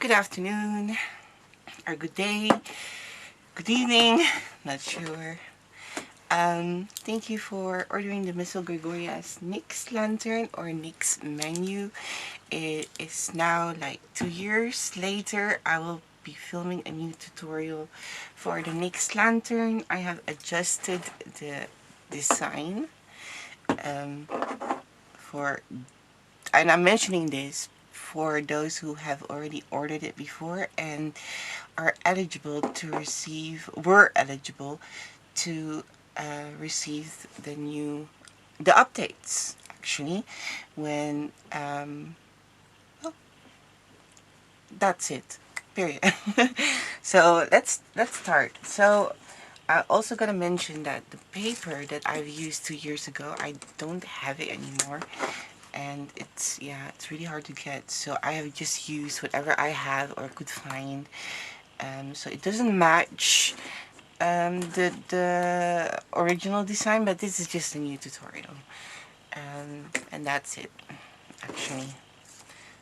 Good afternoon, or good day, good evening, not sure. Thank you for ordering the Miss Gregoria's Nyx Lantern or Nyx menu. It is now like 2 years later. I will be filming a new tutorial for the Nyx Lantern. I have adjusted the design for, and I'm mentioning this for those who have already ordered it before and are eligible to receive, were eligible to receive the updates actually, when, well, that's it, period. So let's start. So I also gotta mention that the paper that I've used 2 years ago, I don't have it anymore, and it's really hard to get, so I have just used whatever I have or could find. So it doesn't match the original design, but this is just a new tutorial, and that's it actually.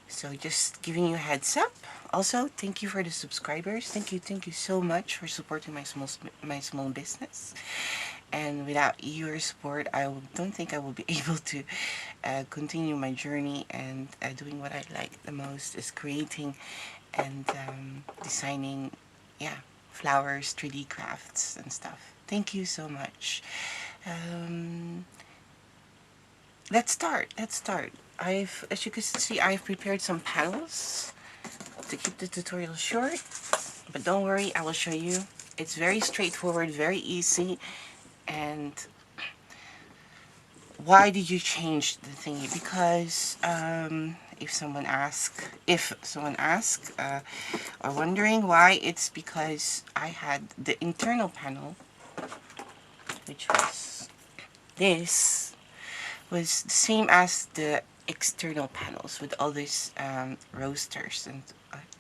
So just giving you a heads up. Also, thank you for the subscribers. Thank you so much for supporting my small business. And without your support, don't think I will be able to continue my journey and doing what I like the most, is creating and designing, flowers, 3D crafts and stuff. Thank you so much. Let's start. As you can see, I've prepared some panels to keep the tutorial short, but don't worry, I will show you. It's very straightforward, very easy. And why did you change the thingy? Because if someone asks, or wondering why, it's because I had the internal panel, which was this, was the same as the external panels with all these roasters and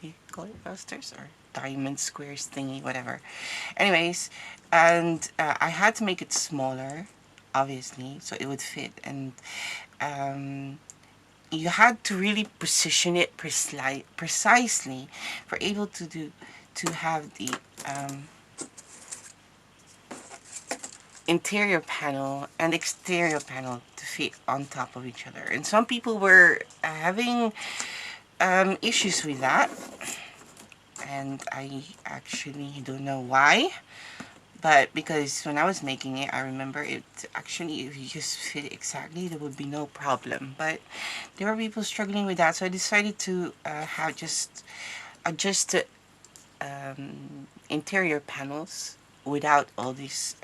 do you call it roasters or diamond squares thingy, whatever. Anyways, and I had to make it smaller, obviously, so it would fit, and you had to really position it precisely for able to have the interior panel and exterior panel to fit on top of each other. And some people were having issues with that, and I actually don't know why, but because when I was making it, I remember it actually, if you just fit exactly, there would be no problem. But there were people struggling with that, so I decided to have just adjusted interior panels without all these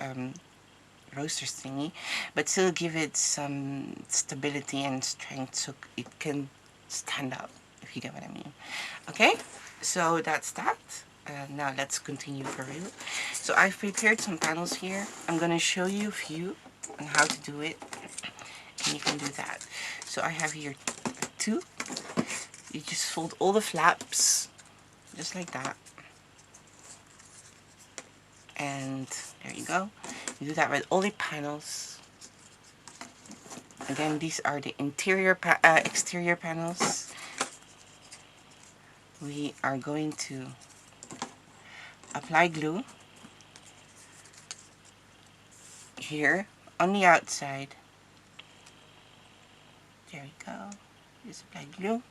roasters thingy, but still give it some stability and strength so it can stand up, if you get what I mean. Okay, so that's that. Now let's continue for real. So I've prepared some panels here. I'm gonna show you a few on how to do it, and you can do that. So I have here two. You just fold all the flaps just like that, and there you go. You do that with all the panels. Again, these are the exterior panels. We are going to apply glue here on the outside. There we go. Just apply glue.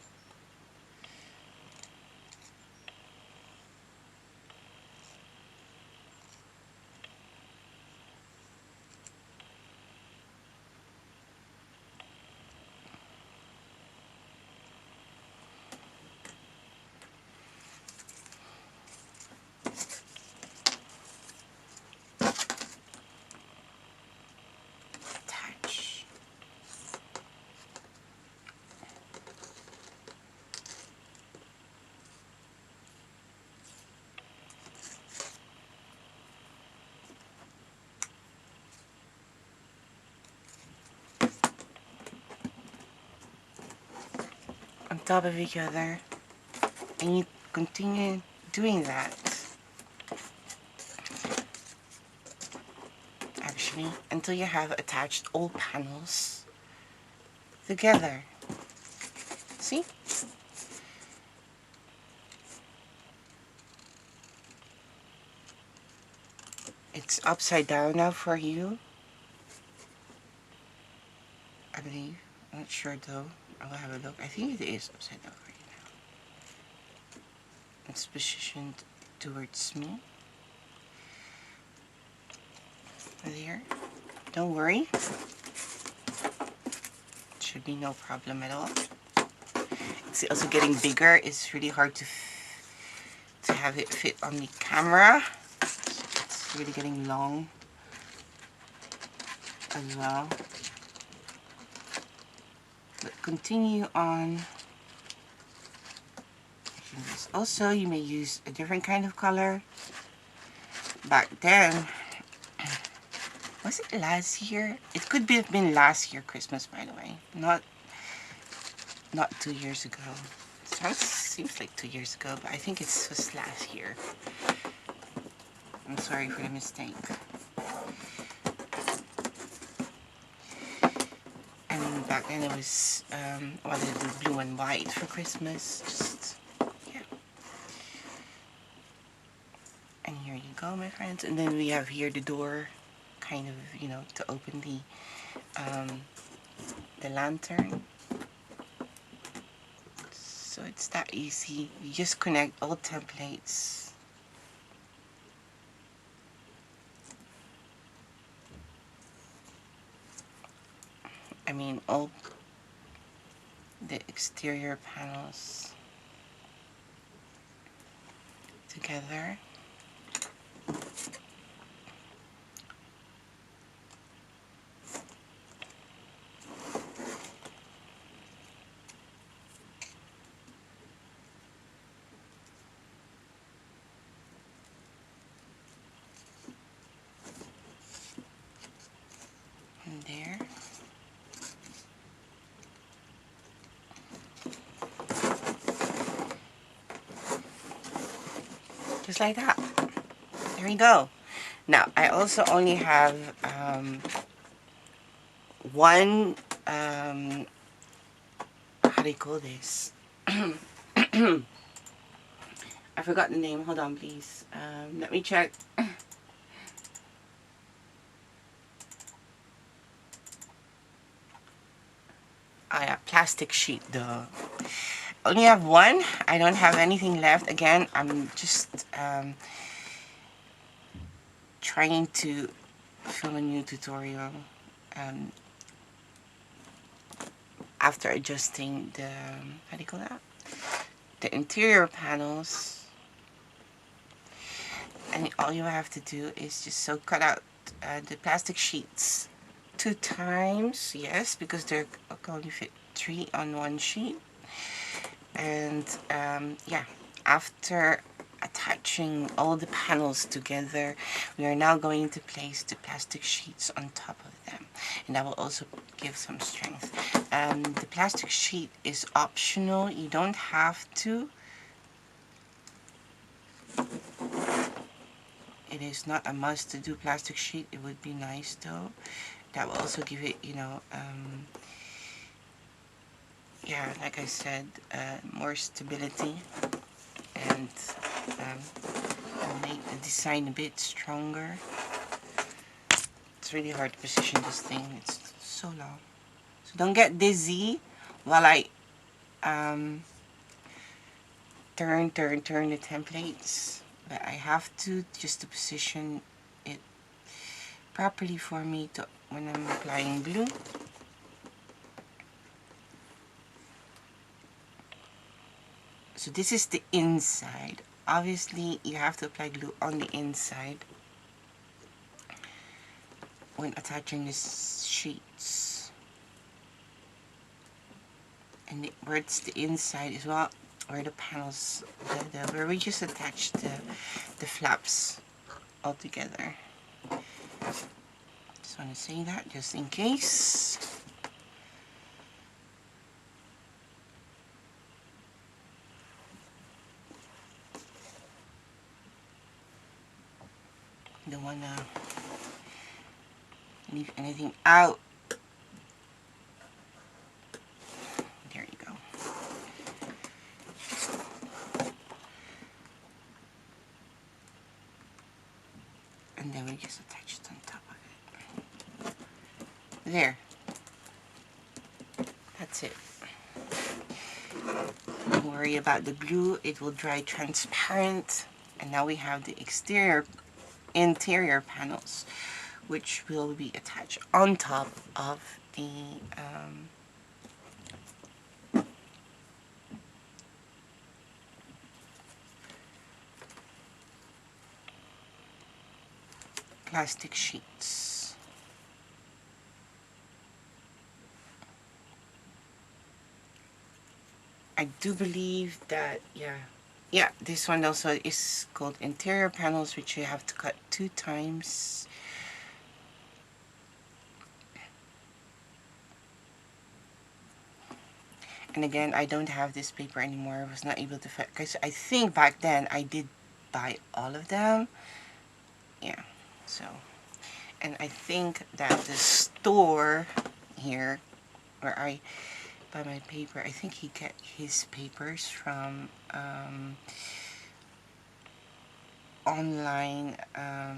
Attach. On top of each other, and you continue doing that actually until you have attached all panels together. See? It's upside down now for you, I believe. I'm not sure though. I'll have a look. I think it is upside down for you now. It's positioned towards me. There. Don't worry. Should be no problem at all. It's also getting bigger. It's really hard to have it fit on the camera. It's really getting long as well. But continue on. Also, you may use a different kind of color. Back then, was it last year? It could have been last year Christmas, by the way. Not 2 years ago. Seems like 2 years ago, but I think it was last year. I'm sorry for the mistake. And back then it was, I wanted to do blue and white for Christmas. Just, yeah. And here you go, my friends. And then we have here the door, kind of, you know, to open the lantern. So it's that easy. You just connect all templates. I mean, all the exterior panels together. And there. Just like that. There you go. Now, I also only have one, how do you call this? I forgot the name. Hold on, please. Let me check. Oh yeah, plastic sheet though. Only have one. I don't have anything left. Again, I'm just trying to film a new tutorial after adjusting the, how do you call that? The interior panels. And all you have to do is just so cut out the plastic sheets 2 times, yes, because they're can only fit 3 on one sheet. And yeah, after attaching all the panels together, we are now going to place the plastic sheets on top of them, and that will also give some strength. The plastic sheet is optional. You don't have to. It is not a must to do plastic sheet. It would be nice though. That will also give it, you know, yeah, like I said, more stability, and make the design a bit stronger. It's really hard to position this thing. It's so long. So don't get dizzy while I turn the templates. But I have to, just to position it properly for me to when I'm applying glue. So this is the inside. Obviously, you have to apply glue on the inside when attaching the sheets. And where it's the inside as well, where the panels, where we just attach the flaps all together. Just want to say that just in case. Don't want to leave anything out. There you go. And and then we just attach it on top of it. There. That's it. Don't worry about the glue, it will dry transparent. And now we have the interior panels, which will be attached on top of the plastic sheets. I do believe that, yeah, this one also is called interior panels, which you have to cut 2 times. And again, I don't have this paper anymore. I was not able to fit, because I think back then I did buy all of them. Yeah, so, and I think that the store here where I buy my paper, I think he get his papers from online, how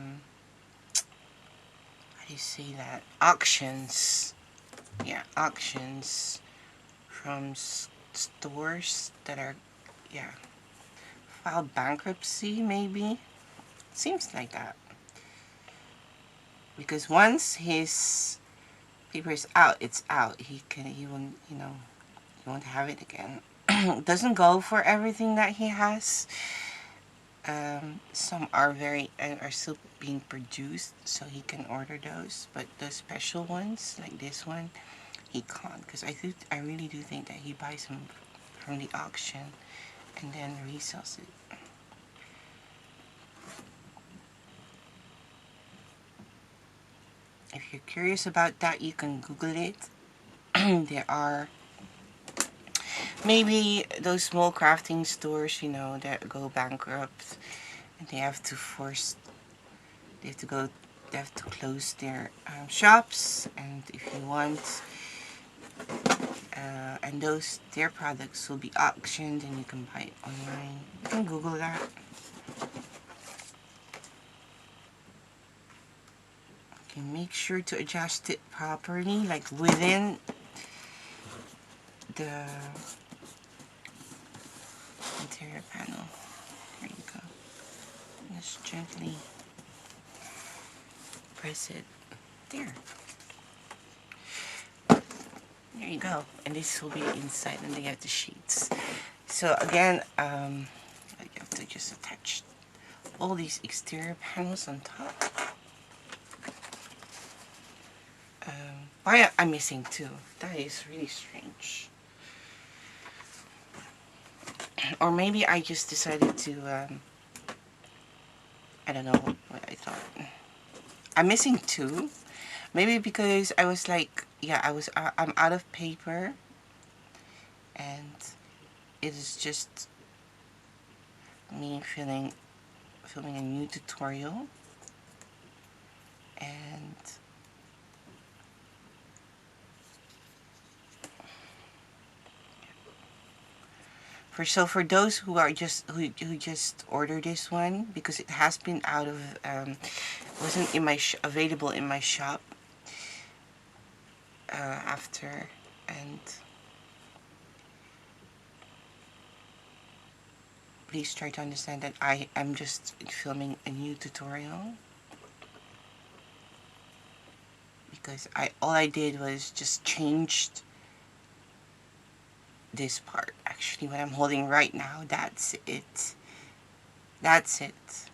do you say that? Auctions. Yeah, auctions from stores that are, yeah, filed bankruptcy maybe. Seems like that. Because once his paper is out, it's out. He won't, you know, he won't have it again. Doesn't go for everything that he has. Some are are still being produced, so he can order those. But the special ones, like this one, he can't. Because I really do think that he buys them from the auction and then resells it. If you're curious about that, you can Google it. There are maybe those small crafting stores, you know, that go bankrupt, and they have to close their shops. And if you want, and their products will be auctioned, and you can buy it online. You can Google that. Okay, make sure to adjust it properly, like within the interior panel. There you go. Just gently press it. There. There you go. And this will be inside, and they have the sheets. So again, you have to just attach all these exterior panels on top. Why I'm missing 2? That is really strange. Or maybe I just decided to, I don't know what I thought. I'm missing 2. Maybe because I was like, yeah, I'm out of paper. And it is just me filming a new tutorial. And for those who are who just ordered this one, because it has been out of wasn't in my available in my shop after, and please try to understand that I am just filming a new tutorial, because all I did was just changed this part. Actually, what I'm holding right now, that's it. That's it.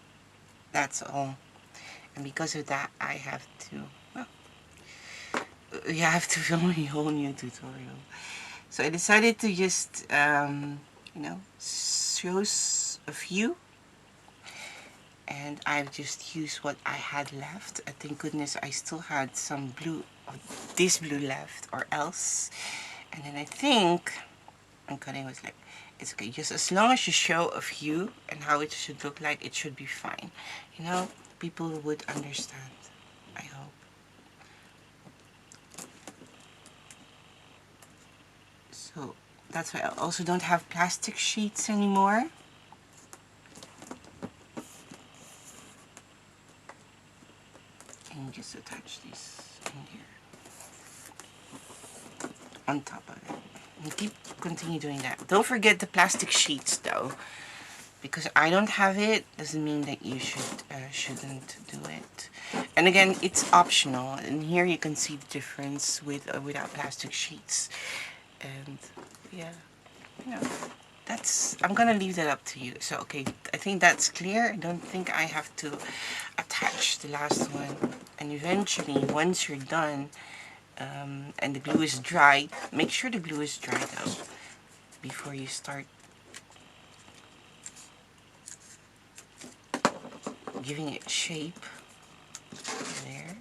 That's all. And because of that, I have to, well, you have to film a whole new tutorial. So I decided to just, you know, show a few. And I've just used what I had left. Thank goodness I still had some blue, this blue left, or else. And then I think I'm cutting was like, it's okay, just as long as you show a few and how it should look like, it should be fine. You know, people would understand, I hope. So that's why I also don't have plastic sheets anymore. me just attach this in here on top of it. And continue doing that. Don't forget the plastic sheets though, because I don't have it doesn't mean that you shouldn't do it. And again, it's optional. And here you can see the difference with without plastic sheets. And yeah, you know, I'm gonna leave that up to you. So okay, I think that's clear. I don't think I have to attach the last one. And eventually, once you're done, and the glue is dry, make sure the glue is dry though before you start giving it shape. There,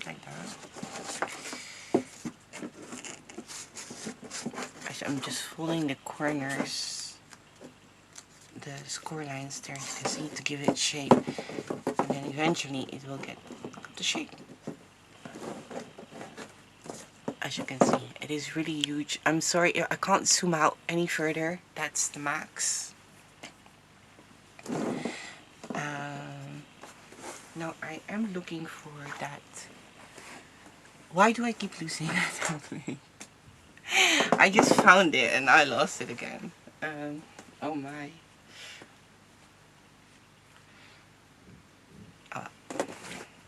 like that. I'm just folding the corners, the score lines there, as you can see, to give it shape, and then eventually it will get the shape. As you can see, it is really huge. I'm sorry, I can't zoom out any further. That's the max. Now I am looking for that. Why do I keep losing that template? I just found it and I lost it again. Oh my. I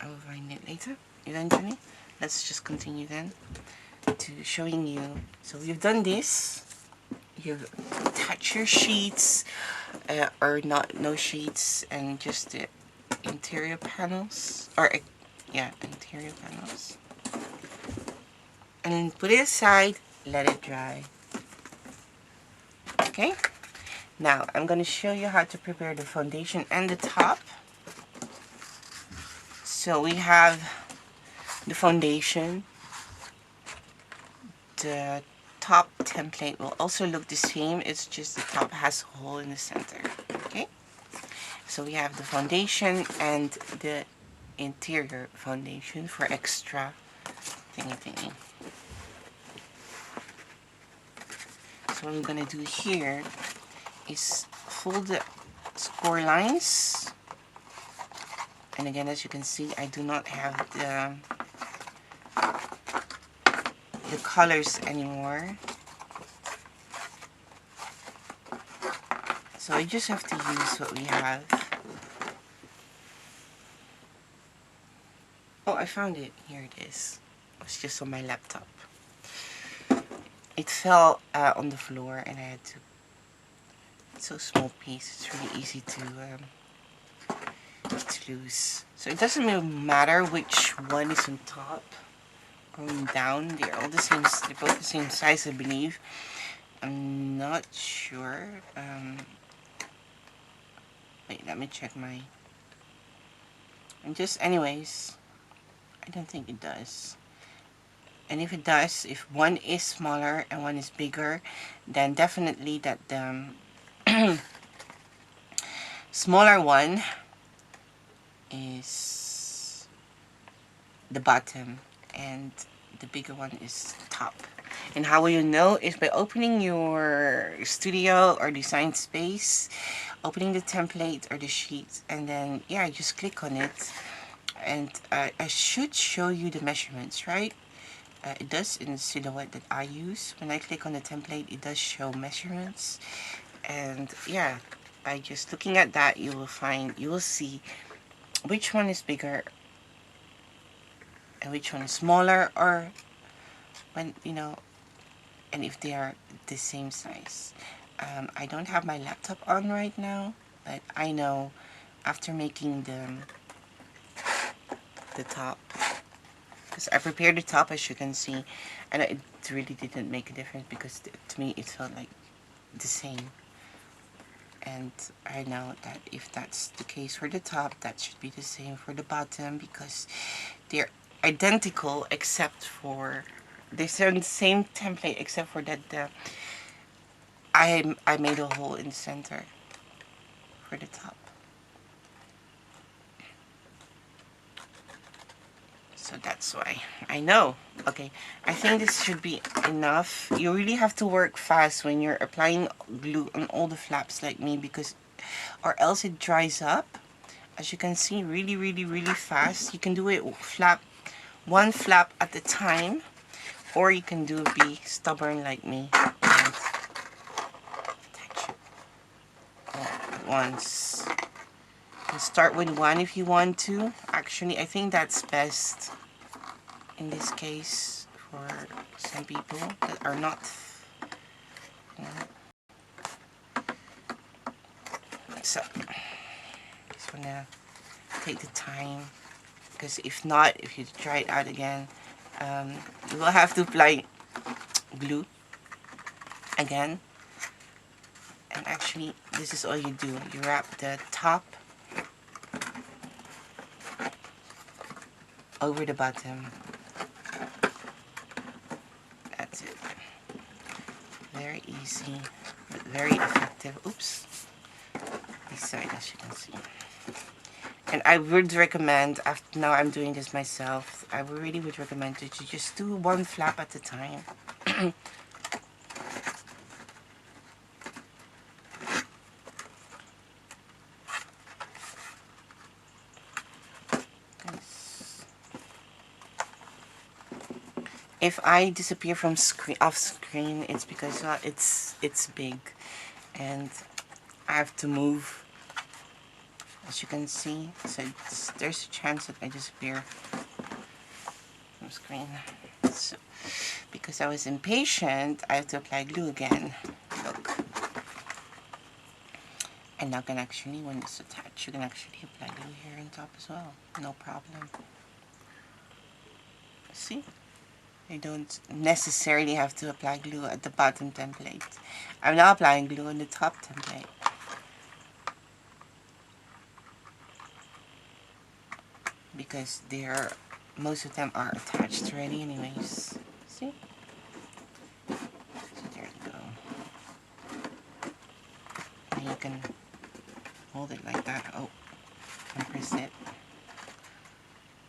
will find it later, eventually. Let's just continue then to showing you. So we've done this. You've attached your sheets, or no sheets, and just the interior panels, or yeah, interior panels. And then put it aside, let it dry. Okay, now I'm going to show you how to prepare the foundation and the top. So we have the foundation. The top template will also look the same, it's just the top has a hole in the center. Okay, so we have the foundation and the interior foundation for extra thingy. So what I'm gonna do here is fold the score lines, and again, as you can see, I do not have the colors anymore, so I just have to use what we have. Oh, I found it. Here it is. It's just on my laptop. It fell on the floor and I had to, it's so small piece, it's really easy to lose. So it doesn't really matter which one is on top or down. They're all the same, they're both the same size, I believe. I'm not sure. Wait, let me check my, and just anyways, I don't think it does. And if it does, if one is smaller and one is bigger, then definitely that the smaller one is the bottom and the bigger one is top. And how will you know is by opening your studio or design space, opening the template or the sheet, and then yeah, just click on it, and I should show you the measurements, right? It does in the silhouette that I use. When I click on the template, it does show measurements, and yeah, by just looking at that, you will see which one is bigger and which one is smaller, or when you know, and if they are the same size. I don't have my laptop on right now, but I know after making the top, because I prepared the top, as you can see, and it really didn't make a difference because to me it felt like the same. And I know that if that's the case for the top, that should be the same for the bottom, because they're identical except for they're the same template, except for that I made a hole in the center for the top. So that's why. I know. Okay, I think this should be enough. You really have to work fast when you're applying glue on all the flaps like me, because or else it dries up. As you can see, really, really, really fast. You can do it one flap at a time, or you can be stubborn like me and attach it all at once. You can start with one if you want to. Actually, I think that's best in this case for some people that are not, you know. So just wanna take the time, because if not, if you try it out again, you will have to apply glue again. And actually, this is all you do. You wrap the top over the bottom. That's it. Very easy, but very effective. Oops. This side, as you can see. And I would recommend, after now I'm doing this myself, I really would recommend that you just do one flap at a time. If I disappear from off screen, it's because it's big, and I have to move, as you can see. So there's a chance that I disappear from screen. So because I was impatient, I have to apply glue again. Look. And now can actually, when it's attached, you can actually apply glue here on top as well. No problem. See? You don't necessarily have to apply glue at the bottom template. I'm now applying glue on the top template. Because most of them are attached already anyways. See? So there you go. And you can hold it like that. Oh, and press it.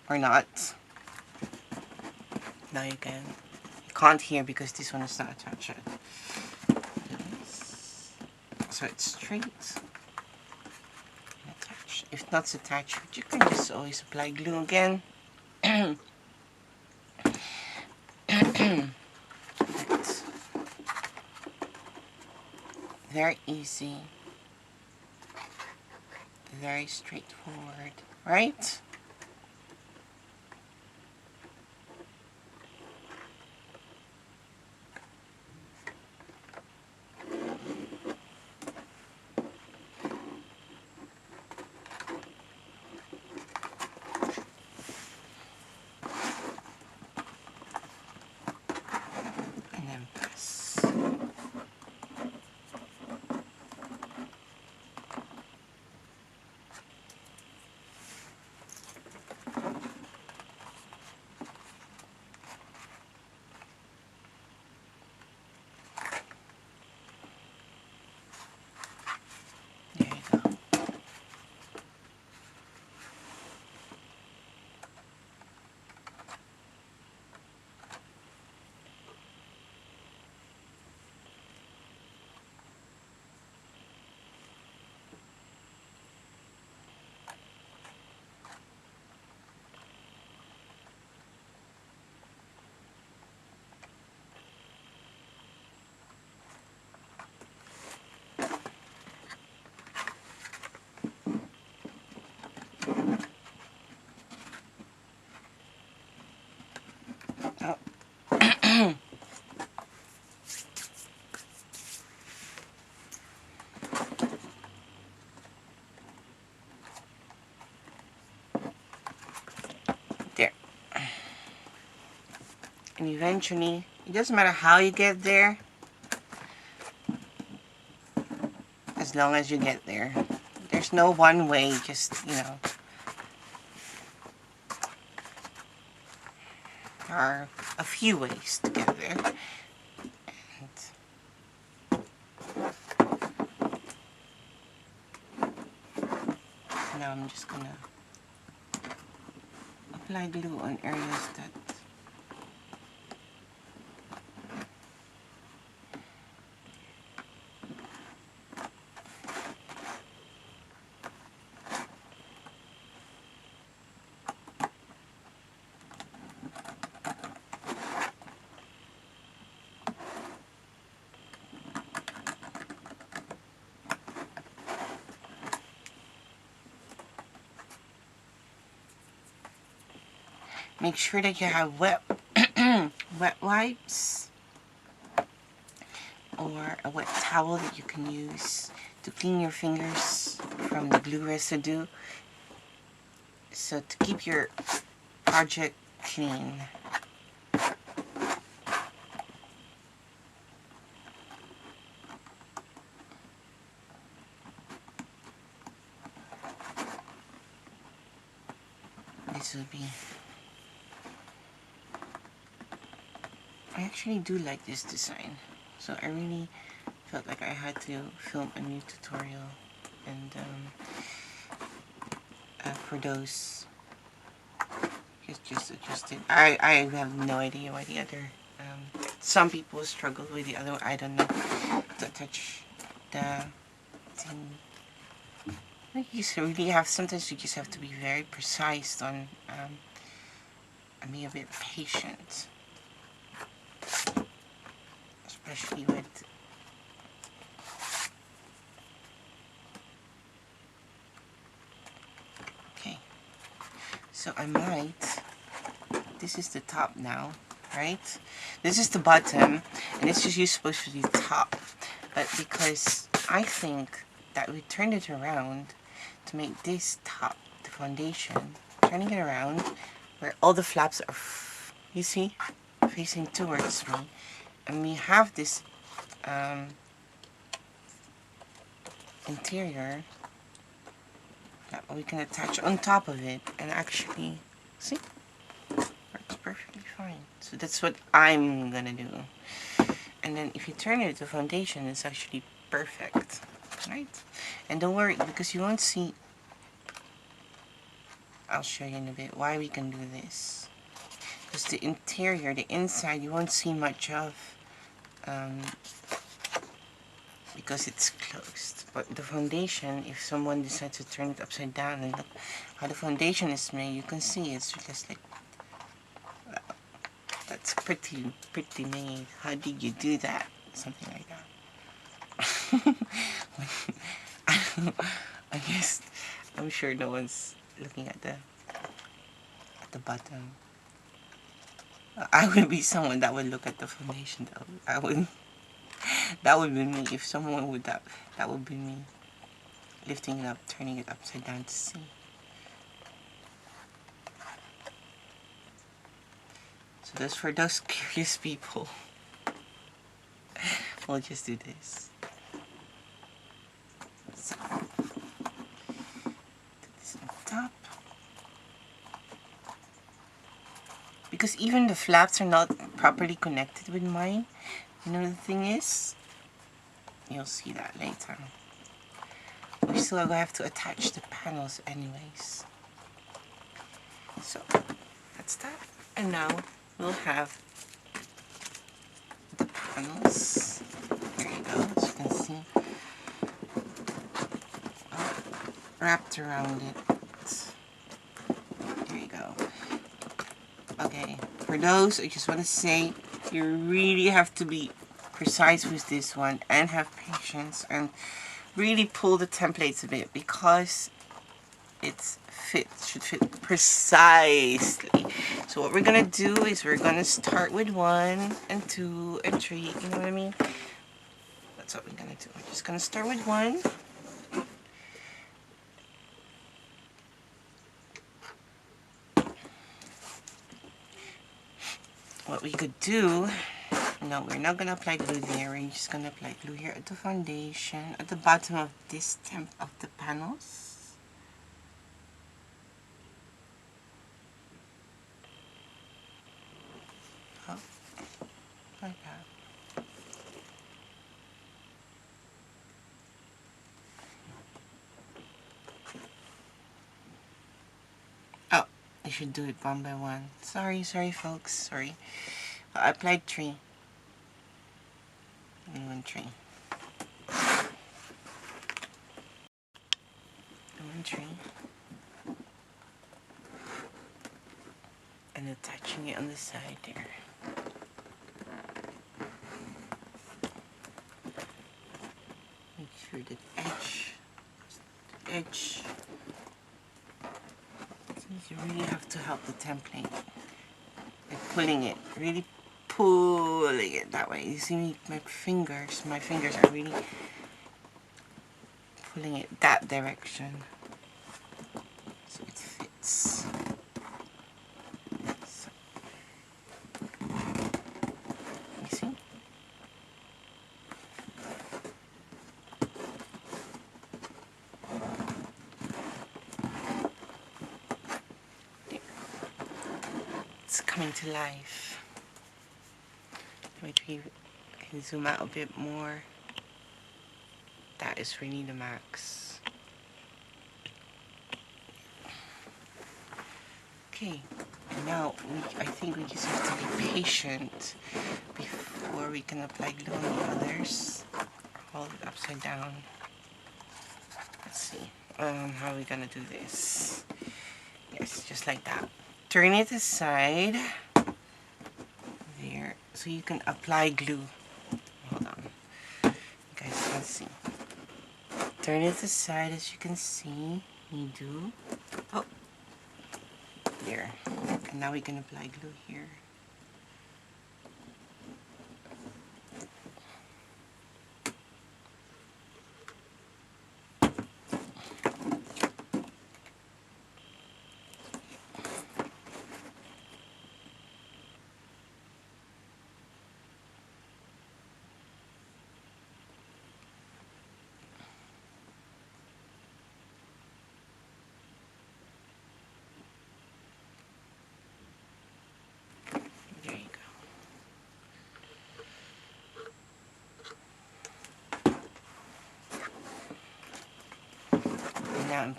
Or not. Now you can. You can't hear because this one is not attached. So it's straight. Attached. If not attached, you can just always apply glue again. Very easy. Very straightforward, right? And then press. There you go. Oh. There. And eventually, it doesn't matter how you get there, as long as you get there. There's no one way, just, you know. There are a few ways to get there. And now I'm just gonna apply glue on areas that make sure that you have wet wet wipes or a wet towel that you can use to clean your fingers from the glue residue, so to keep your project clean. This will be... I actually do like this design, so I really felt like I had to film a new tutorial, and for those just adjusted. I have no idea why the other some people struggle with the other, I don't know, to touch the thing. You just really have, sometimes you just have to be very precise on and be a bit patient, especially with okay. So I might, this is the top now, right? This is the bottom, and this is supposed to be top. But because I think that we turned it around to make this top, the foundation, turning it around where all the flaps are, you see, facing towards me, and we have this interior that we can attach on top of it, and actually, see, works perfectly fine. So that's what I'm gonna do. And then if you turn it to foundation, it's actually perfect, right? And don't worry, because you won't see, I'll show you in a bit why we can do this. Because the interior, the inside, you won't see much of, because it's closed. But the foundation, if someone decides to turn it upside down and look how the foundation is made, you can see it's just like, that's pretty made. How did you do that? Something like that. I guess, I'm sure no one's looking at the bottom. I would be someone that would look at the foundation though. I would. That would be me. If someone would, that would be me. Lifting it up, turning it upside down to see. So that's for those curious people. We'll just do this. So, put this on top. Because even the flaps are not properly connected with mine. You know, the thing is, you'll see that later. We still have to attach the panels anyways. So that's that. And now we'll have the panels. There you go, as you can see. Wrapped around it. There you go. Okay, for those, I just want to say, you really have to be precise with this one and have patience and really pull the templates a bit, because it should fit precisely. So what we're gonna do is we're gonna start with 1 and 2 and 3, you know what I mean? That's what we're gonna do. We're just gonna start with 1. What we could do, no, we're not gonna apply glue there. We're just gonna apply glue here at the foundation, at the bottom of this temp of the panels. Oh, like that. Oh, I should do it one by one. Sorry folks, sorry. I applied 3. And 1 tree. 1 tree. And attaching it on the side there. Make sure that edge. So you really have to help the template. Like pulling it, really pulling it that way. You see me, my fingers are really pulling it that direction so it fits. So, you see? There. It's coming to life. Maybe I can zoom out a bit more. That is really the max. Okay, and now I think we just have to be patient before we can apply glue on the others. Hold it upside down. Let's see. How are we gonna do this? Yes, just like that. Turn it aside. There, so you can apply glue. Hold on. You guys can see. Turn it aside, as you can see. You do. Oh, there. And now we can apply glue here. There you go. And now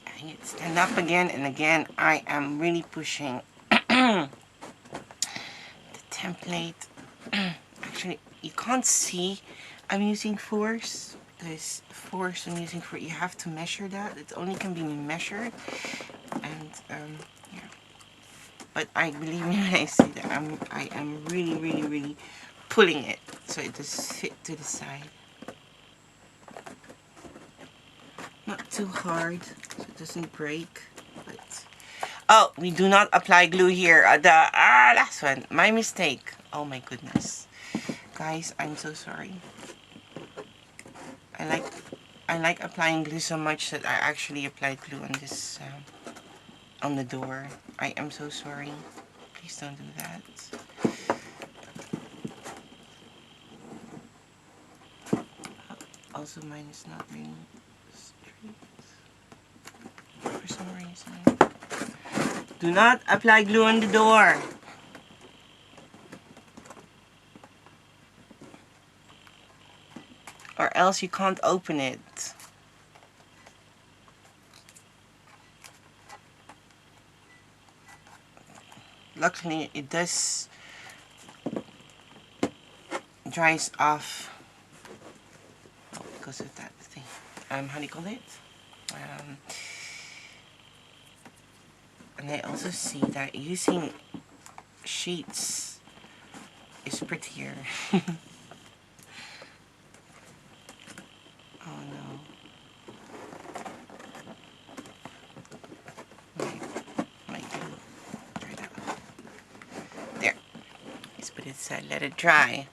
I need to stand up again and again. I am really pushing the template. Actually, you can't see I'm using force. This force I'm using for, you have to measure that. It only can be measured. And yeah. But I believe me when I say that I am really pulling it so it does fit to the side. Not too hard so it doesn't break. But oh, we do not apply glue here. The last one, my mistake. Oh my goodness, guys, I'm so sorry. I like applying glue so much that I actually applied glue on this on the door. I am so sorry. Please don't do that. Also, mine is not really straight for some reason. Do not apply glue on the door. Or else you can't open it. Luckily, it does dries off. Oh, because of that thing. How do you call it? And I also see that using sheets is prettier. Oh no. My glue. Dry that off. There. Let's put it aside, let it dry.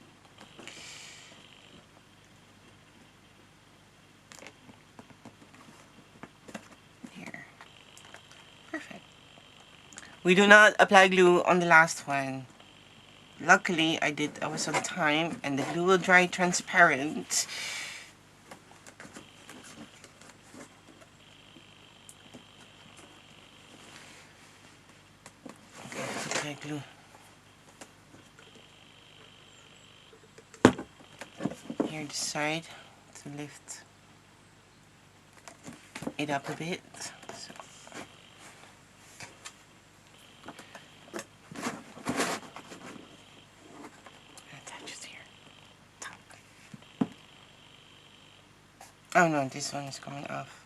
Here. Perfect. We do not apply glue on the last one. Luckily, I was on time, and the glue will dry transparent. Okay, let's apply glue. Here, the side to lift it up a bit. So. Attach it here. Top. Oh no, this one is going off.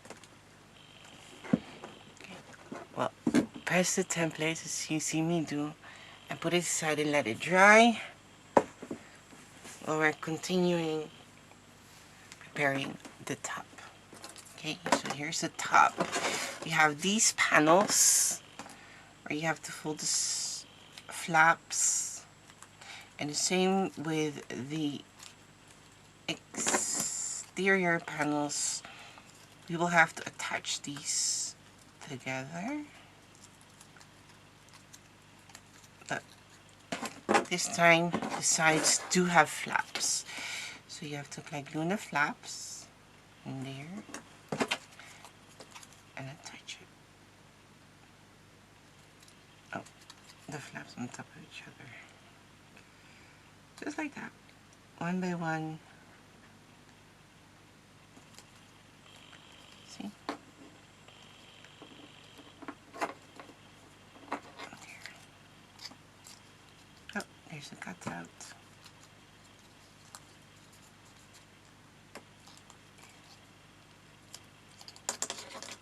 Okay. Well, press the template as you see me do, and put it aside and let it dry. While we're continuing preparing the top. Okay, so here's the top. You have these panels where you have to fold this flaps, and the same with the exterior panels. We will have to attach these together. But this time the sides do have flaps, so you have to apply glue on the flaps in there and attach it. Oh, the flaps on top of each other. Just like that. One by one. See? There. Oh, there's the cutout.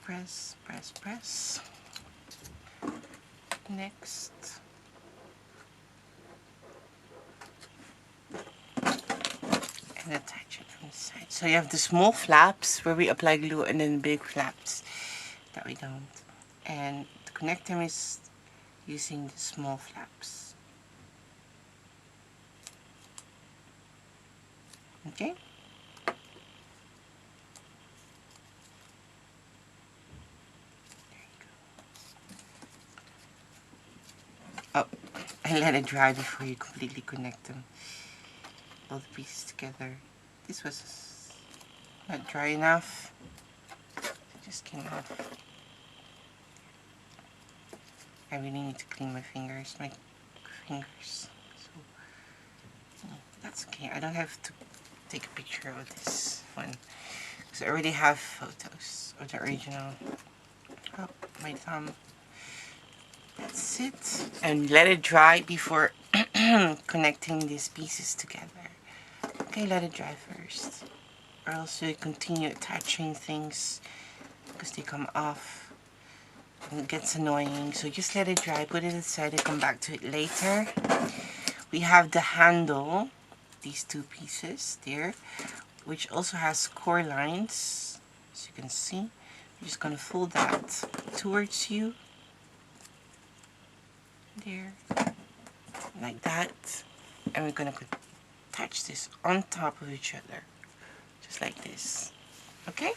Press, press, press. Next. And attach it from the side. So you have the small flaps where we apply glue, and then big flaps that we don't. And to connect them is using the small flaps. Okay? Oh, and let it dry before you completely connect them. All the pieces together. This was not dry enough. It just came off. I really need to clean my fingers. So that's okay. I don't have to take a picture of this one because I already have photos of the original. Oh, my thumb. That's it. And let it dry before connecting these pieces together. Okay, let it dry first, or else you continue attaching things because they come off and it gets annoying. So just let it dry, put it aside, and come back to it later. We have the handle, these two pieces there, which also has core lines, as you can see. I'm just going to fold that towards you, there, like that, and we're going to attach this on top of each other, just like this. Okay?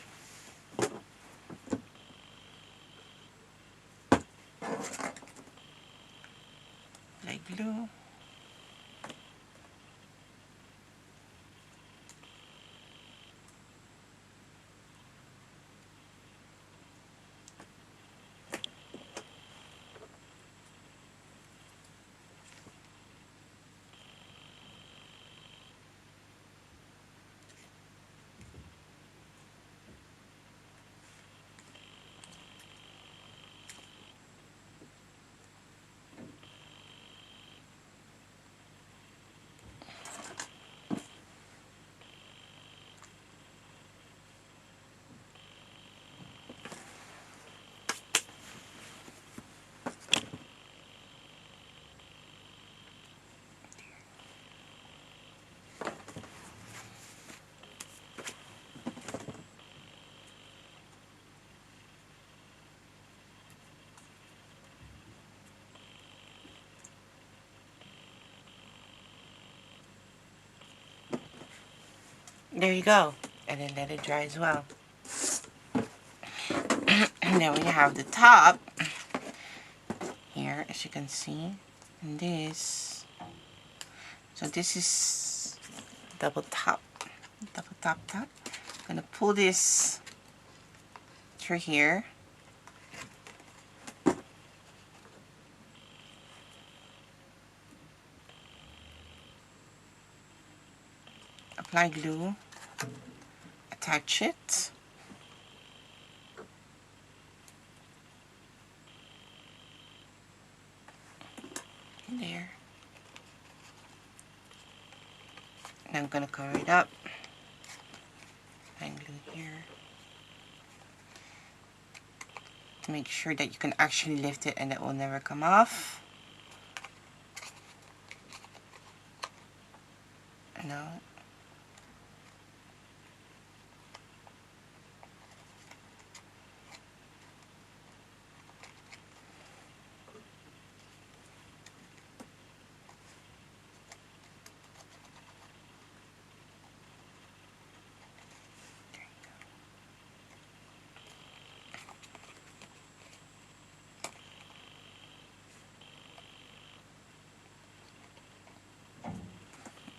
Like glue. There you go. And then let it dry as well. And then we have the top here, as you can see. And this. So this is double top. Double top. I'm gonna pull this through here. Apply glue. Attach it. There. And I'm gonna cover it up. And glue here. To make sure that you can actually lift it and it will never come off. No.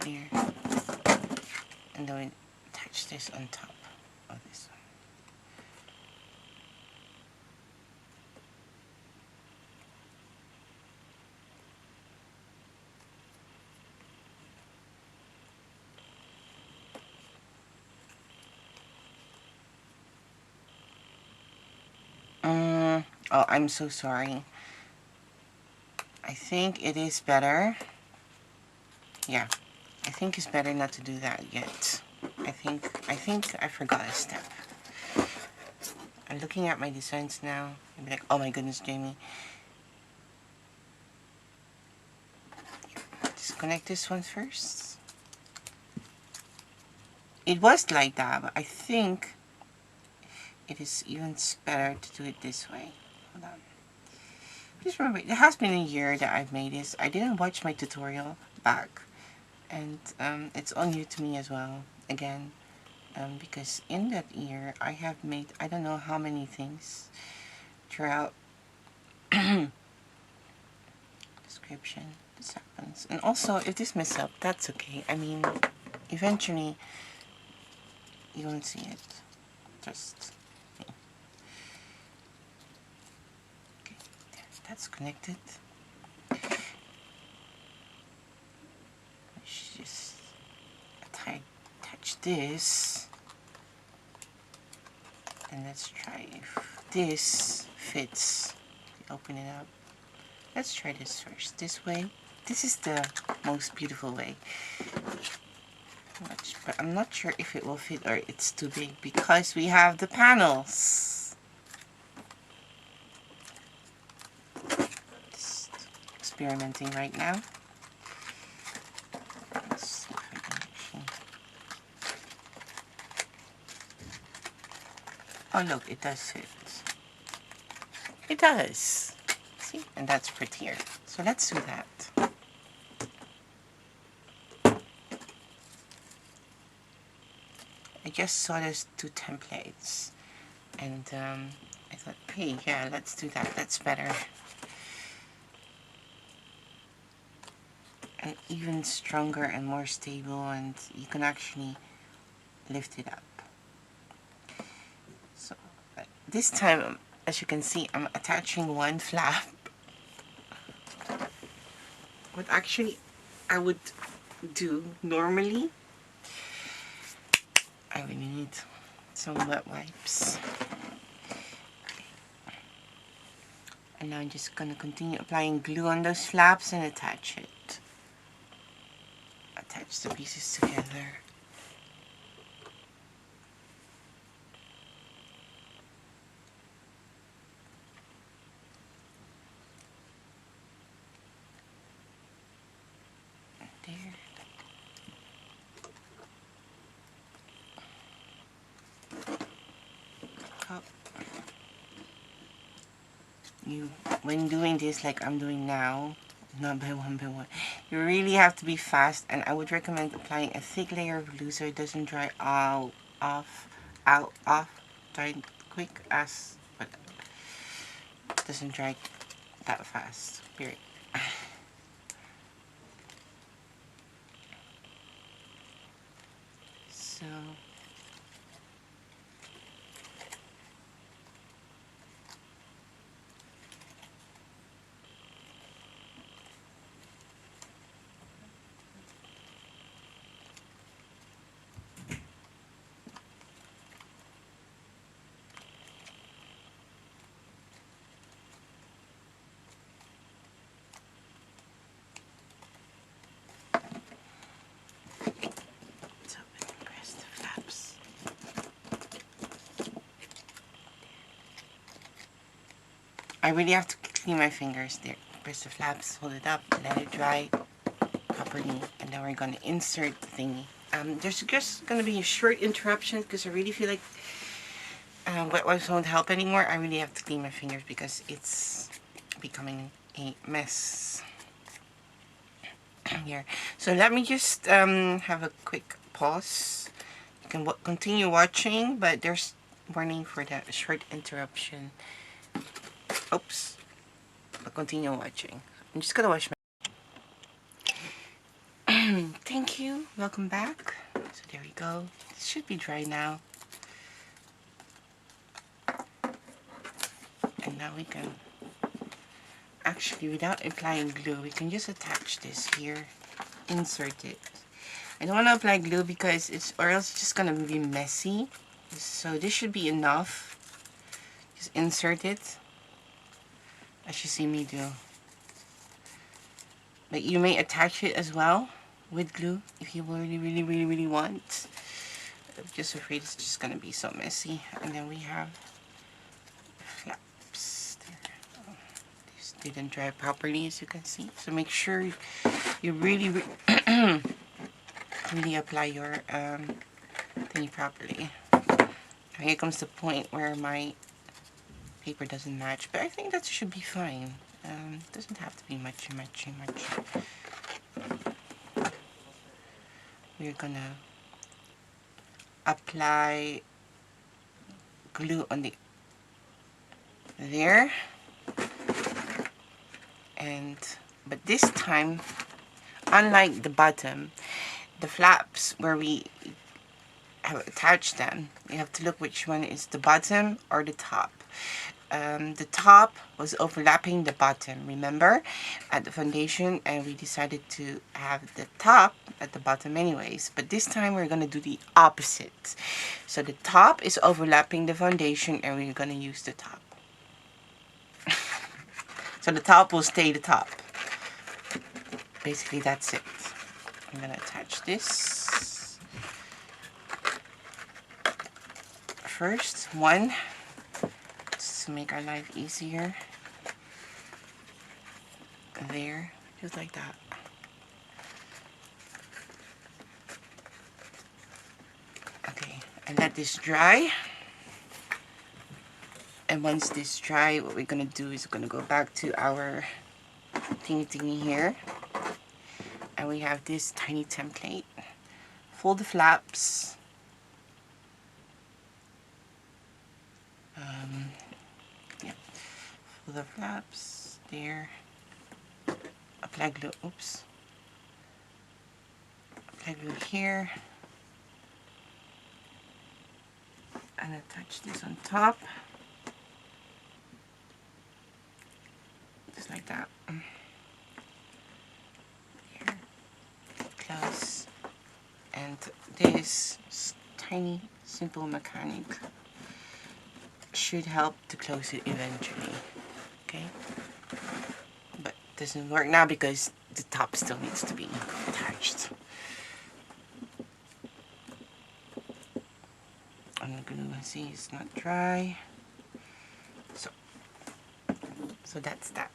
there. And then we attach this on top of this one. Oh, I'm so sorry. I think it is better. Yeah, I think it's better not to do that yet. I think I forgot a step. I'm looking at my designs now. I'm like, oh my goodness, Jamie. Disconnect this one first. It was like that, but I think it is even better to do it this way. Hold on. Just remember, it has been a year that I've made this. I didn't watch my tutorial back. And it's all new to me as well. Again, because in that year, I have made, I don't know how many things throughout description. This happens. And also, if this mess up, that's okay. I mean, eventually, you won't see it. Just me. Okay, there, that's connected. Let's just attach this. And let's try if this fits. Open it up. Let's try this first. This way. This is the most beautiful way. But I'm not sure if it will fit or it's too big because we have the panels. Just experimenting right now. Let's see if I can actually... Oh look, it does fit. It does. See? And that's prettier. So let's do that. I just saw those two templates and I thought, hey, yeah, let's do that. That's better. And even stronger and more stable, and you can actually lift it up. So this time, as you can see, I'm attaching one flap. What actually I would do normally, I really need some wet wipes. And now I'm just going to continue applying glue on those flaps and attach it. Attach the pieces together. There. Up. When doing this like I'm doing now, not by one, you really have to be fast, and I would recommend applying a thick layer of glue so it doesn't dry off, dry quick as, but it doesn't dry that fast, period. So press the flaps. I really have to clean my fingers there. Press the flaps, hold it up, let it dry properly, and then we're gonna insert the thingy. There's just gonna be a short interruption because I really feel like wet wipes won't help anymore. I really have to clean my fingers because it's becoming a mess here. So let me just have a quick pause. You can continue watching, but there's warning for the short interruption. Oops. But continue watching. I'm just gonna wash my Thank you. Welcome back. So there we go. It should be dry now. And now we can, actually without applying glue, we can just attach this here. Insert it. I don't want to apply glue because or else it's just going to be messy. So this should be enough. Just insert it as you see me do. But you may attach it as well with glue if you really want. I'm just afraid it's just going to be so messy. And then we have flaps there. Oh, these didn't dry properly, as you can see. So make sure you really apply your thingy properly. Here comes the point where my paper doesn't match, but I think that should be fine. Doesn't have to be much. We're gonna apply glue on there, but this time, unlike the bottom, the flaps where we have attached them, you have to look which one is the bottom or the top. The top was overlapping the bottom, remember, at the foundation, and we decided to have the top at the bottom anyways. But this time we're going to do the opposite. So the top is overlapping the foundation and we're going to use the top. So the top will stay the top. Basically that's it. I'm going to attach this. First, one. To make our life easier. There, just like that. Okay, and let this dry. And once this dry, what we're gonna do is we're gonna go back to our thingy here. And we have this tiny template. Fold the flaps. The flaps there, apply glue, oops, apply glue here, and attach this on top, just like that. Here, close, and this tiny, simple mechanic should help to close it eventually. Okay, but it doesn't work now because the top still needs to be attached. I'm gonna see it's not dry. So that's that.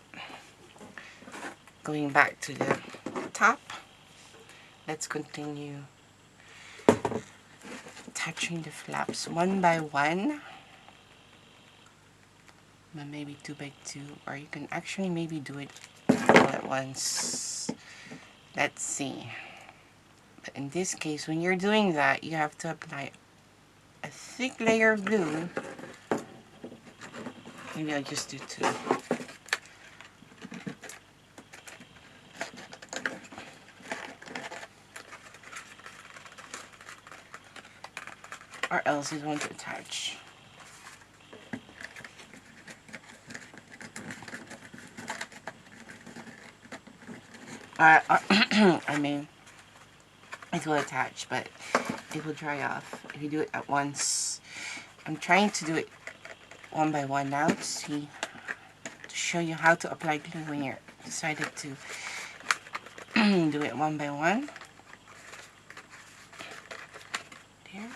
Going back to the top, let's continue attaching the flaps one by one. Maybe 2 by 2, or you can actually maybe do it all at once. Let's see. But in this case, when you're doing that, you have to apply a thick layer of glue. Maybe I'll just do 2. Or else it won't attach. I mean, it will attach, but it will dry off if you do it at once. I'm trying to do it one by one now to show you how to apply glue when you're decided to do it one by one. There.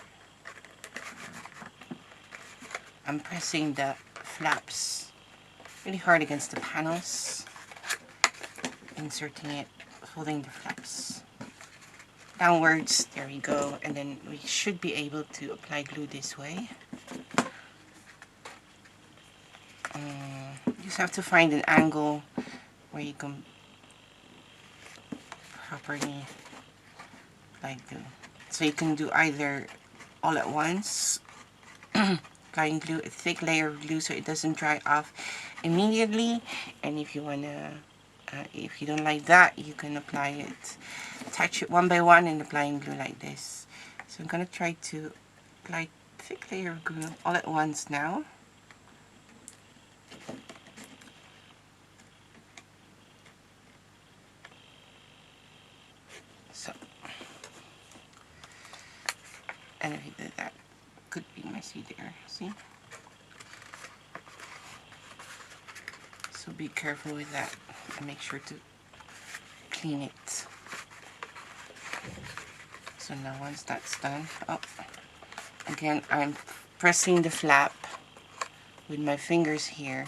I'm pressing the flaps really hard against the panels. Inserting it, folding the flaps downwards, there we go, and then we should be able to apply glue this way. You just have to find an angle where you can properly apply glue. So you can do either all at once, applying glue, a thick layer of glue so it doesn't dry off immediately, and if you want to If you don't like that, you can apply it, attach it one by one and applying glue like this. So I'm going to try to apply thick layer of glue all at once now. So, and if you did that, could be messy there, see? So be careful with that and make sure to clean it. So now once that's done, oh, again I'm pressing the flap with my fingers here.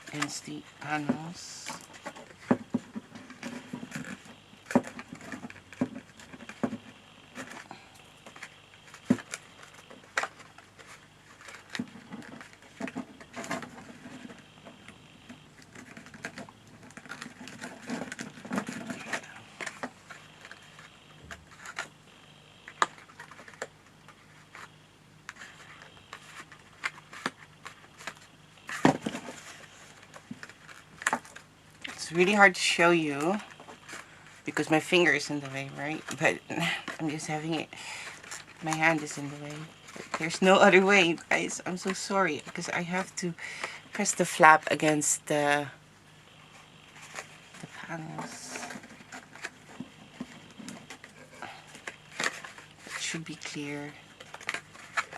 Against the panels. It's really hard to show you because my finger is in the way, right? But I'm just having it, my hand is in the way. But there's no other way, guys. I'm so sorry because I have to press the flap against the panels. It should be clear.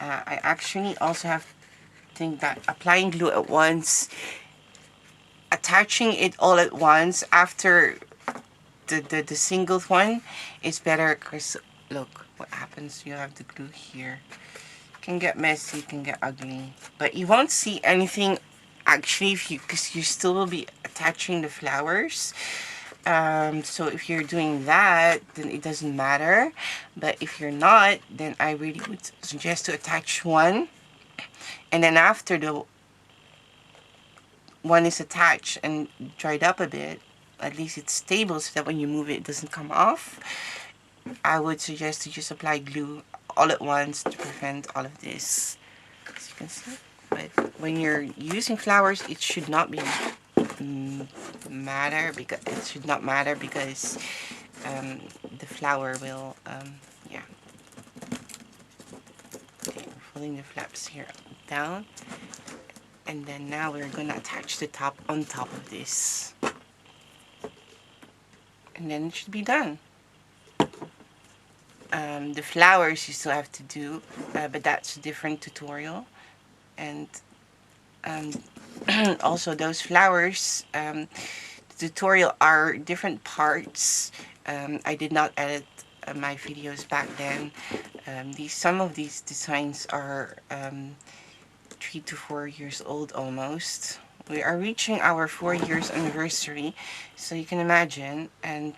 I actually also have to think that applying glue at once, attaching it all at once after the single one is better because look what happens. You have the glue here. It can get messy, it can get ugly, but you won't see anything actually if you, because you still will be attaching the flowers. So if you're doing that, then it doesn't matter. But if you're not, then I really would suggest to attach one, and then after the one is attached and dried up a bit, at least it's stable so that when you move it, it doesn't come off. I would suggest to just apply glue all at once to prevent all of this, as you can see. But when you're using flowers, it should not be matter because the flower will yeah. Okay, we're pulling the flaps here down, and then now we're gonna attach the top on top of this, and then it should be done. The flowers you still have to do, but that's a different tutorial. And also those flowers, the tutorial are different parts. I did not edit my videos back then. Some of these designs are 3 to 4 years old almost. We are reaching our 4 years anniversary, so you can imagine. And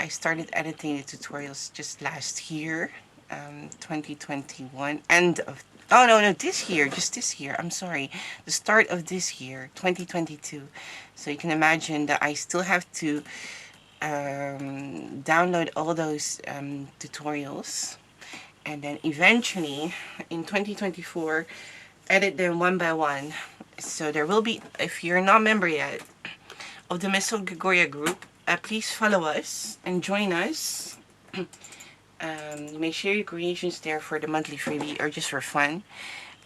I started editing the tutorials just last year, 2021, end of, oh no, this year, just this year, I'm sorry, the start of this year, 2022. So you can imagine that I still have to download all those tutorials, and then eventually in 2024 edit them one by one. So there will be, if you're not a member yet of the Miss Gregoria group, please follow us and join us. You may share your creations there for the monthly freebie or just for fun.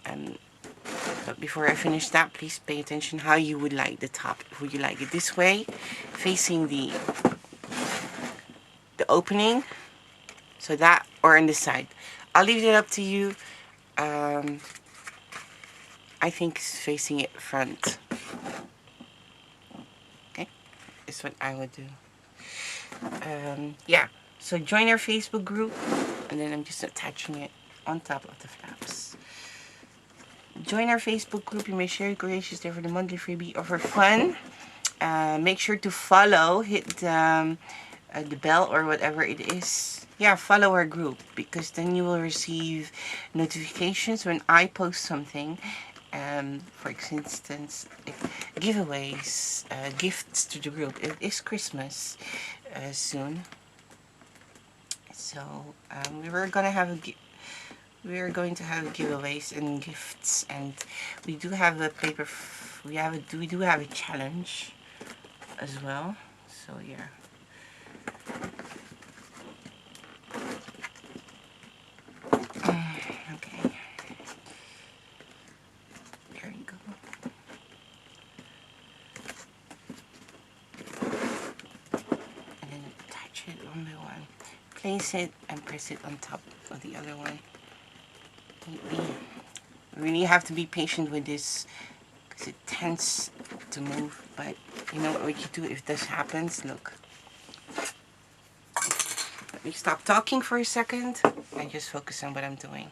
But before I finish that, please pay attention how you would like the top. Would you like it this way, facing the opening, so that, or on this side? I'll leave it up to you. I think facing it front. Okay, is what I would do. Yeah, so join our Facebook group, and then I'm just attaching it on top of the flaps. Join our Facebook group. You may share your creations there for the monthly freebie or for fun. Make sure to follow, hit the bell or whatever it is. Yeah, follow our group, because then you will receive notifications when I post something. For instance, giveaways, gifts to the group. It is Christmas soon, so we were gonna have we are going to have giveaways and gifts, and we do have a paper. We do have a challenge as well. So yeah. Okay. There you go. And then attach it one by one. Place it and press it on top of the other one. We really have to be patient with this because it tends to move. But you know what you do if this happens? Look. Let me stop talking for a second and just focus on what I'm doing.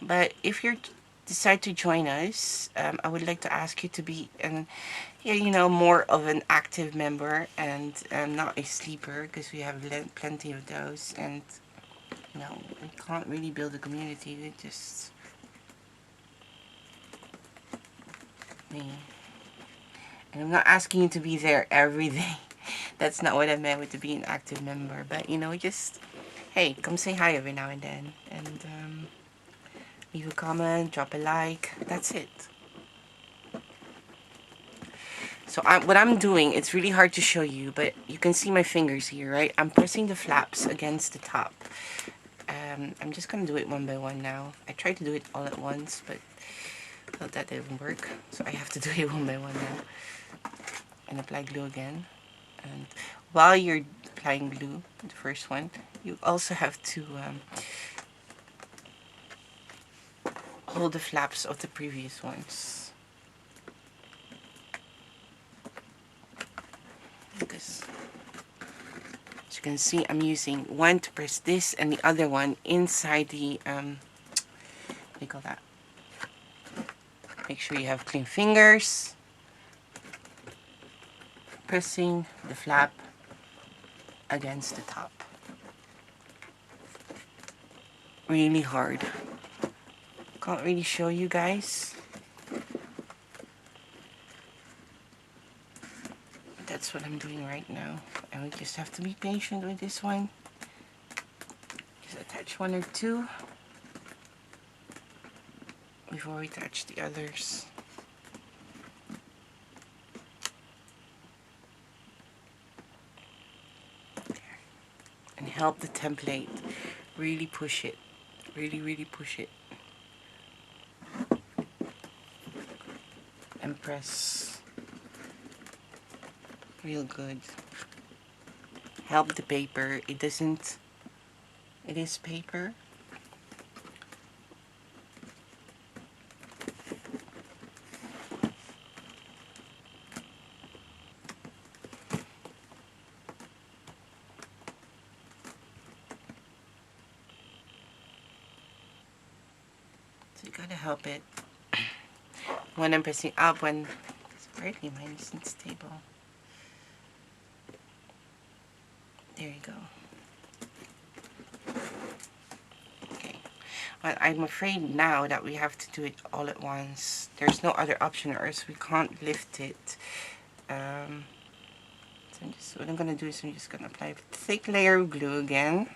But if you decide to join us, I would like to ask you to be more of an active member and not a sleeper, because we have plenty of those, and we can't really build a community with just me. And I'm not asking you to be there every day. That's not what I meant with to be an active member. But just, hey, come say hi every now and then, and leave a comment, drop a like. That's it. So what I'm doing, it's really hard to show you, but you can see my fingers here, right? I'm pressing the flaps against the top. I'm just gonna do it one by one now. I tried to do it all at once, but thought that didn't work. So I have to do it one by one now. And apply glue again. And while you're applying glue, the first one, you also have to hold the flaps of the previous ones. Because as you can see, I'm using one to press this and the other one inside the what do you call that? Make sure you have clean fingers. Pressing the flap against the top. Really hard. Can't really show you guys. That's what I'm doing right now. And we just have to be patient with this one. Just attach one or two before we attach the others. There. And help the template. Really push it. Really push it. And press real good. Help the paper. It is paper. So you gotta help it. When I'm pressing up, apparently mine isn't stable. There you go. Okay. Well, I'm afraid now that we have to do it all at once. There's no other option, or else we can't lift it. So what I'm gonna do is I'm just gonna apply a thick layer of glue again.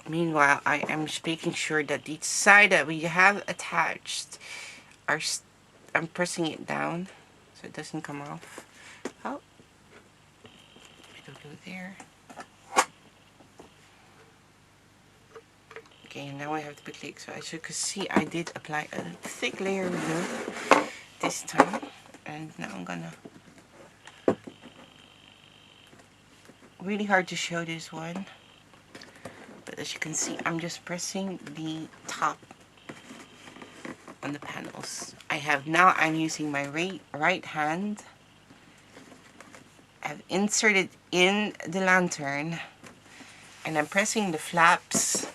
Meanwhile, I am just making sure that the side that we have attached I'm pressing it down so it doesn't come off. Oh, bit of glue there. Okay, now I have the big leak. So as you can see, I did apply a thick layer of glue this time, and now I'm gonna. Really hard to show this one. But as you can see, I'm just pressing the top on the panels. I'm using my right hand. I've inserted in the lantern, and I'm pressing the flaps.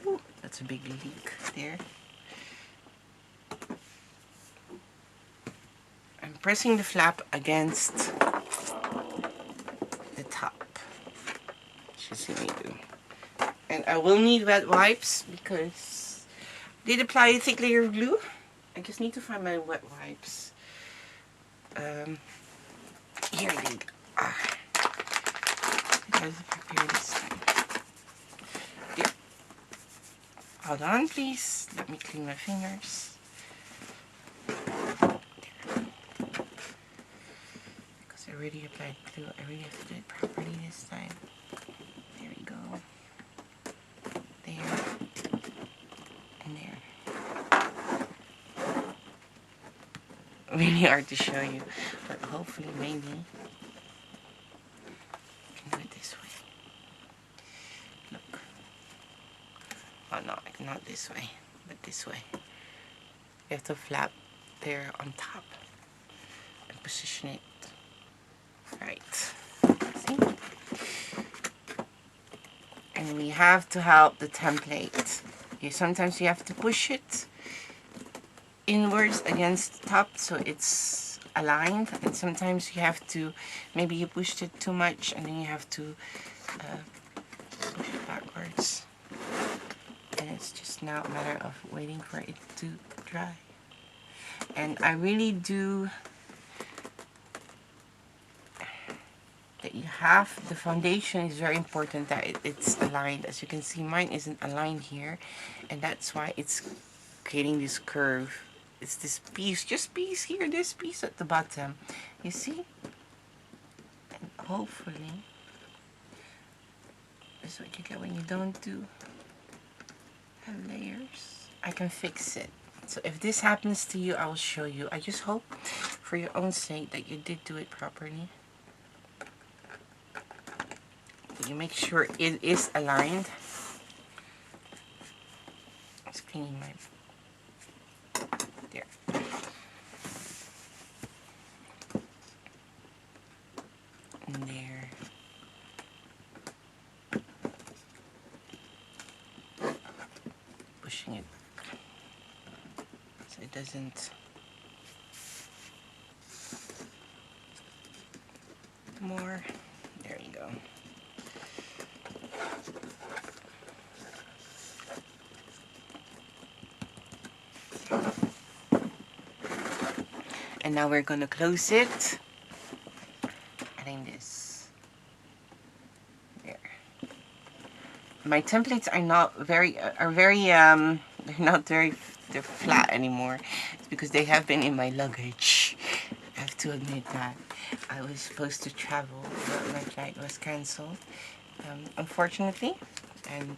Oh, that's a big leak there. I'm pressing the flap against the top. You see me do. And I will need wet wipes because I did apply a thick layer of glue. I just need to find my wet wipes. Here they go. I gotta prepare this time. Yeah. Hold on, please. Let me clean my fingers. Because I already applied glue. I really have to do it properly this time. There we go. There. And there. Really hard to show you, but hopefully maybe I can do it this way. Look. Oh no, not this way, but this way. You have to flap there on top and position it right. See? And we have to help the template. Sometimes you have to push it inwards against the top so it's aligned, and sometimes you have to, maybe you pushed it too much and then you have to push it backwards, and it's just now a matter of waiting for it to dry. And I really do that you have the foundation is very important that it's aligned. As you can see, mine isn't aligned here, and that's why it's creating this curve. It's this piece, just piece here, this piece at the bottom. You see? And hopefully, that's what you get when you don't do have layers. I can fix it. So if this happens to you, I will show you. I just hope, for your own sake, that you did do it properly. That you make sure it is aligned. Just cleaning my... There. And there. Pushing it back so it doesn't more. There you go. And now we're going to close it. Adding this. There. My templates are not very, they're not very, they're flat anymore. It's because they have been in my luggage. I have to admit that. I was supposed to travel, but my flight was cancelled, unfortunately. And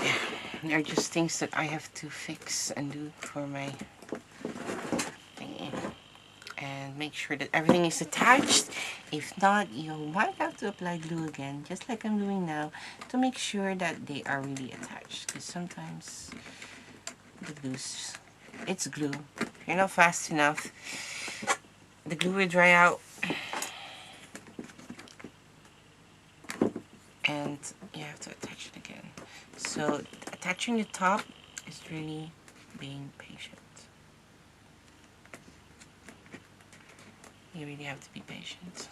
yeah, they're just things that I have to fix and do for my thingy. And make sure that everything is attached. If not, you might have to apply glue again, just like I'm doing now, to make sure that they are really attached. Because sometimes the glue's, it's glue. If you're not fast enough, the glue will dry out. And you have to attach it again. So attaching the top is really being patient. You really have to be patient.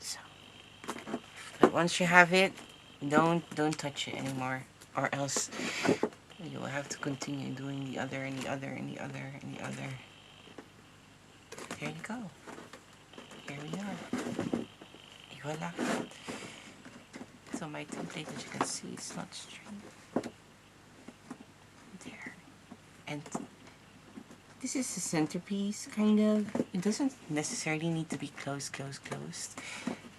So, but once you have it, don't touch it anymore, or else you will have to continue doing the other and the other and the other and the other. There you go. Here we are. Voila. So my template, as you can see, is not straight. There. And this is the centerpiece, kind of. It doesn't necessarily need to be closed. You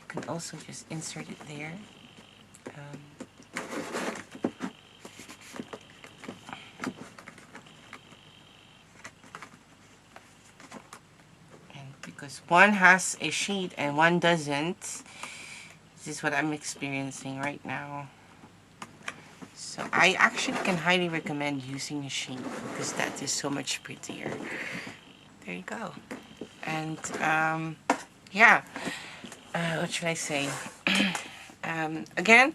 can also just insert it there. And because one has a sheet and one doesn't, this is what I'm experiencing right now. So I actually can highly recommend using a sheet because that is so much prettier. There you go. And yeah, what should I say? Again,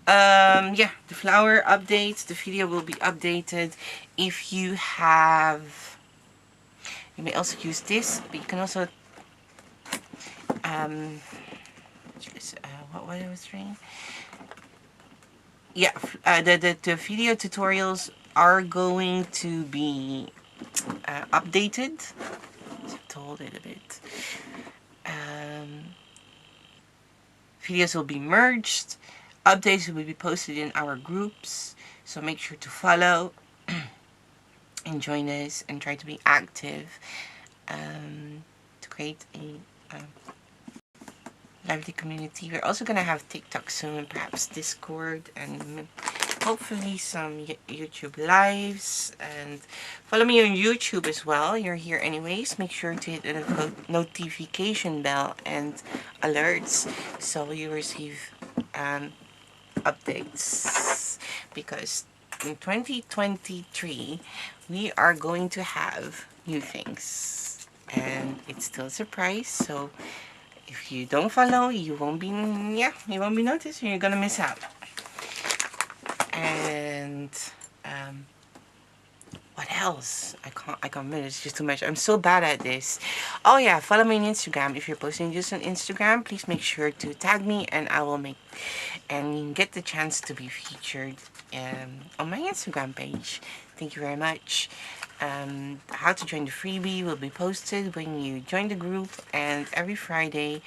yeah, the flower updates, the video will be updated. If you have, you may also use this, but you can also what I was saying? Yeah, the video tutorials are going to be updated. Told it a bit. Videos will be merged. Updates will be posted in our groups. So make sure to follow and join us and try to be active to create a lively community. We're also going to have TikTok soon, perhaps Discord, and hopefully some YouTube lives. And follow me on YouTube as well. You're here anyways. Make sure to hit the notification bell and alerts so you receive updates, because in 2023 we are going to have new things, and it's still a surprise. So if you don't follow, you won't be noticed, and you're gonna miss out. And what else? I can't remember. It's just too much. I'm so bad at this. Oh yeah, follow me on Instagram. If you're posting just on Instagram, please make sure to tag me, and I will make and get the chance to be featured on my Instagram page. Thank you very much. How to join the freebie will be posted when you join the group, and every Friday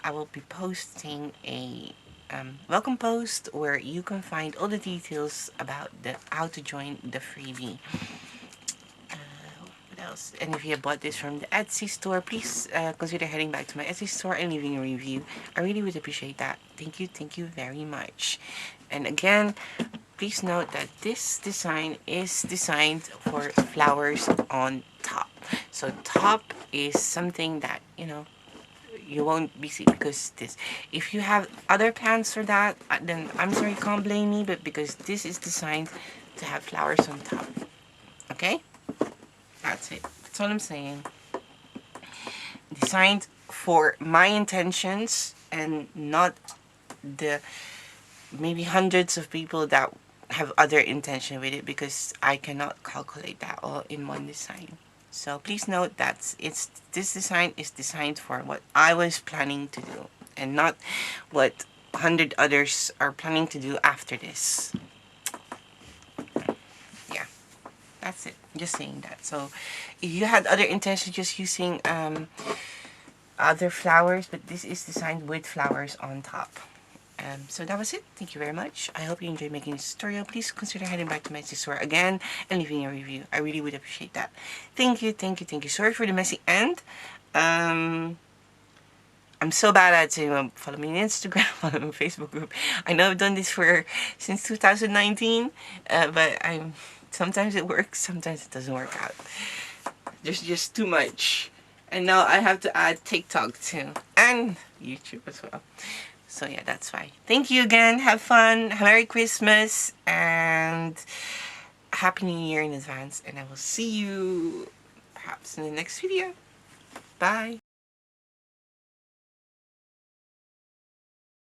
I will be posting a welcome post where you can find all the details about how to join the freebie. What else? And if you have bought this from the Etsy store, please consider heading back to my Etsy store and leaving a review. I really would appreciate that. Thank you very much. And again, please note that this design is designed for flowers on top. So top is something that, you won't be see, because this, if you have other plants for that, then I'm sorry, you can't blame me, but because this is designed to have flowers on top. Okay, that's it. That's all I'm saying. Designed for my intentions and not the maybe hundreds of people that have other intention with it, because I cannot calculate that all in one design. So please note that this design is designed for what I was planning to do, and not what 100 others are planning to do after this. Yeah, that's it. Just saying that. So if you had other intentions, just using other flowers, but this is designed with flowers on top. So that was it. Thank you very much. I hope you enjoyed making this tutorial. Please consider heading back to my Etsy store again and leaving a review. I really would appreciate that. Thank you. Sorry for the messy end. I'm so bad at saying follow me on Instagram, follow me on Facebook group. I know I've done this since 2019, but sometimes it works, sometimes it doesn't work out. There's just too much. And now I have to add TikTok too, and YouTube as well. So yeah, that's why. Thank you again. Have fun. Merry Christmas and Happy New Year in advance. And I will see you perhaps in the next video. Bye.